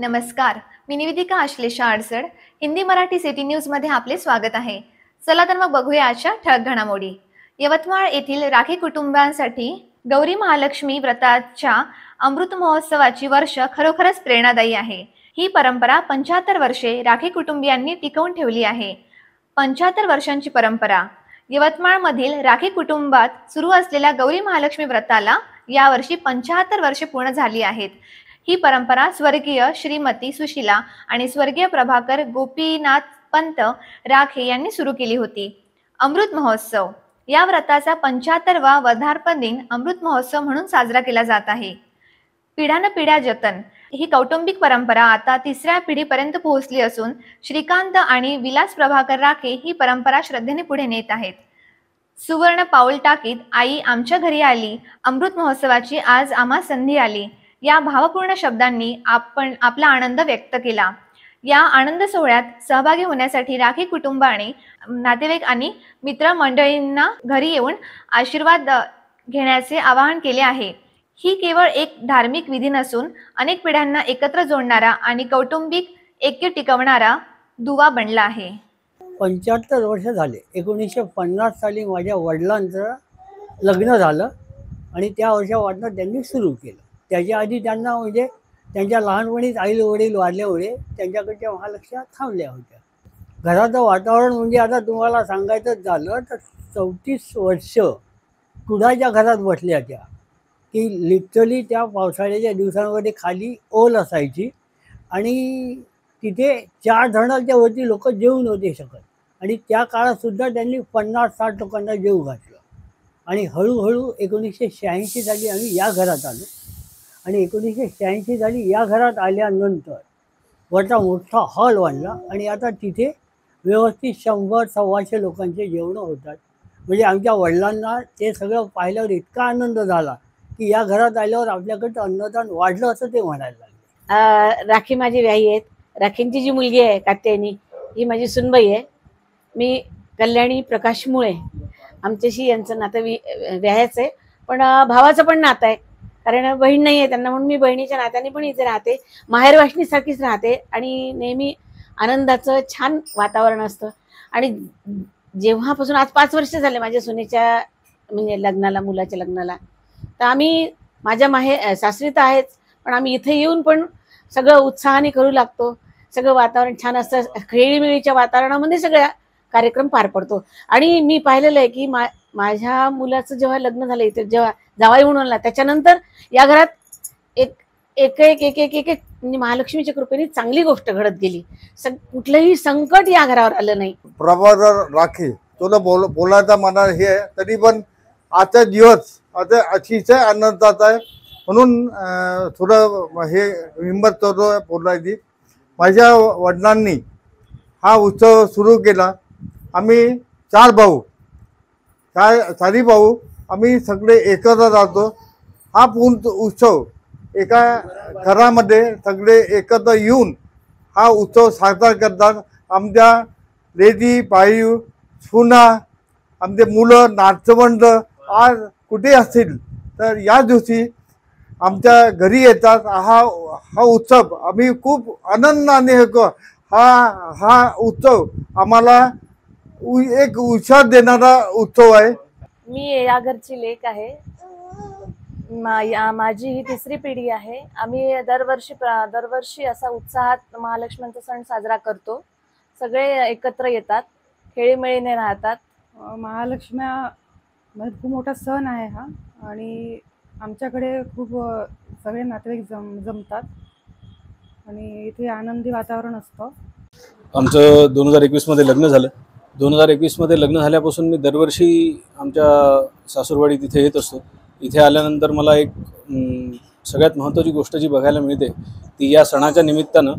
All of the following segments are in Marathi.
नमस्कार, मी निवेदिका आश्लेषा आडसड. हिंदी मराठी सिटी न्यूज मध्ये आपले स्वागत आहे. चला तर मग बघूया आजच्या ठळक घडामोडी. यवतमाळ येथील राखी कुटुंबांसाठी गौरी महालक्ष्मी व्रताच्या अमृत महोत्सवाची वर्ष खरोखरच प्रेरणादायी आहे. ही परंपरा 75 वर्षे राखी कुटुंबियांनी टिकवून ठेवली आहे. 75 वर्षांची परंपरा. यवतमाळमधील राखी कुटुंबात सुरू असलेल्या गौरी महालक्ष्मी व्रताला यावर्षी 75 वर्षे पूर्ण झाली आहेत. ही परंपरा स्वर्गीय श्रीमती सुशीला आणि स्वर्गीय प्रभाकर गोपीनाथ पंत राखे यांनी सुरू केली होती. अमृत महोत्सव. या व्रताचा 75वा वर्धापन दिन अमृत महोत्सव म्हणून साजरा केला जात आहे. पिढ्यानपिढ्या जतन. ही कौटुंबिक परंपरा आता 3ऱ्या पिढीपर्यंत पोहोचली असून श्रीकांत आणि विलास प्रभाकर राखे ही परंपरा श्रद्धेने पुढे नेत आहेत. सुवर्ण पाऊल टाकीत आई आमच्या घरी आली, अमृत महोत्सवाची आज आम्हा संधी आली, या भावपूर्ण शब्दांनी आपण आपला आनंद व्यक्त केला. या आनंद सोहळ्यात सहभागी होण्यासाठी राखी कुटुंबाने नातेवाईक आणि मित्रमंडळींना घरी येऊन आशीर्वाद घेण्याचे आवाहन केले आहे. ही केवळ एक धार्मिक विधी नसून अनेक पिढ्यांना एकत्र जोडणारा आणि कौटुंबिक ऐक्य टिकवणारा दुवा बनला आहे. 75 वर्ष झाले. 1950 साली माझ्या वडिलांचं लग्न झालं आणि त्या वर्षापासून त्यांनी सुरू केलं. त्याच्या आधी त्यांना म्हणजे त्यांच्या लहानपणीच आई वडील वारल्यामुळे त्यांच्याकडच्या महालक्ष्मी थांबल्या होत्या. घराचं वातावरण म्हणजे आता तुम्हाला सांगायचं झालं तर 34 वर्ष कुडाच्या घरात बसल्या त्या, की लिटरली त्या पावसाळ्याच्या दिवसांमध्ये खाली ओल असायची आणि तिथे 4 जणांच्या वरती लोक जेवू नव्हते शकत. आणि त्या काळातसुद्धा त्यांनी 50-60 लोकांना जेवू घातलं. आणि हळूहळू 1986 साली आम्ही या घरात आलो आणि 1986 साली या घरात आल्यानंतर वरचा मोठा हॉल बांधला आणि आता तिथे व्यवस्थित 100-125 लोकांचे जेवणं होतात. म्हणजे आमच्या वडिलांना ते सगळं पाहिल्यावर इतका आनंद झाला की या घरात आल्यावर आपल्याकडचं अन्नदान वाढलं असं ते म्हणायला लागले. राखी माझी व्याही आहेत. राखींची जी मुलगी आहे कात्यायनी, ही माझी सुनबाई आहे. मी कल्याणी प्रकाश मुळे, आमच्याशी यांचं नातं व्याह्याचं आहे, पण भावाचं पण नातं आहे. कारण बहीण नाही आहे त्यांना, म्हणून मी बहिणीच्या नात्याने पण इथे राहते. माहेर वाशनीसारखीच राहते आणि नेहमी आनंदाचं छान वातावरण असतं. आणि जेव्हापासून आज 5 वर्ष झाले माझ्या सुनेच्या म्हणजे लग्नाला, मुलाच्या लग्नाला, तर आम्ही माझ्या सासरी तर आहेच, पण आम्ही इथे येऊन पण सगळं उत्साहाने करू लागतो. सगळं वातावरण छान असतं. खेळीमेळीच्या वातावरणामध्ये सगळ्या कार्यक्रम पार पडतो. आणि मी पाहिलेलं आहे की माझ्या मुलाचं जेव्हा लग्न झालं इथे, जेव्हा जावाई म्हणून आला, त्याच्यानंतर या घरात एक एक एक एक एक एक म्हणजे महालक्ष्मीच्या कृपेने चांगली गोष्ट घडत गेली. कुठलंही संकट या घरावर आलं नाही. प्रभाकर राखे तुला बोलायचा मला हे आहे, तरी पण आजचा दिवस आता अतिशय आनंदाचा आहे. म्हणून थोडं हे हिंमत करतो बोलायची. माझ्या वडिलांनी हा उत्सव सुरू केला. आम्ही 4 भाऊ, 4 भाऊ आम्ही सगळे एकत्र राहतो. हा पूर्ण उत्सव एका घरामध्ये सगळे एकत्र येऊन हा उत्सव साजरा करतात. आमच्या लेडी बाई, सुना, आमचे मुलं, नातवंड आज कुठे असतील तर या दिवशी आमच्या घरी येतात. हा उत्सव आम्ही खूप आनंदाने हा उत्सव आम्हाला एक उत्साह देणारा उत्सव आहे. मी या घरची लेक आहे. माझी ही 3री पिढी आहे. आम्ही दरवर्षी असा उत्साहात महालक्ष्मीचा सण साजरा करतो. सगळे एकत्र येतात, खेळीमेळीने राहतात. महालक्ष्म्या खूप मोठा सण आहे हा आणि आमच्याकडे खूप सगळे नातेवाईक जमतात आणि इथे आनंदी वातावरण असतं. आमचं 2021 मध्ये लग्न झालं. 2021 मध्ये लग्न झाल्यापासून मी दरवर्षी आमच्या सासूरवाडी तिथे येत असतो. इथे आल्यानंतर मला एक सगळ्यात महत्त्वाची गोष्ट जी बघायला मिळते ती या सणाच्या निमित्तानं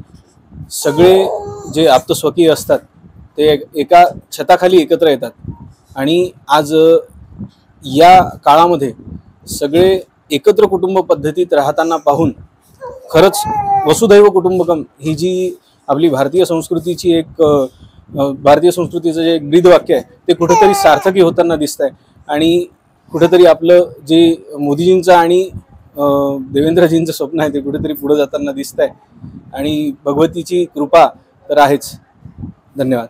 सगळे जे आप्तस्वकीय असतात ते एका छताखाली एकत्र येतात. आणि आज या काळामध्ये सगळे एकत्र कुटुंब पद्धतीत राहताना पाहून खरंच वसुधैव कुटुंबकम ही जी आपली भारतीय संस्कृतीची भारतीय संस्कृतीचं जे ब्रीदवाक्य आहे ते कुठेतरी सार्थकी होताना दिसत आहे. आणि कुठेतरी आपलं जे मोदीजींचं आणि देवेंद्रजींचं स्वप्न आहे ते कुठेतरी पुढे जाताना दिसत आहे आणि भगवतीची कृपा तर आहेच. धन्यवाद.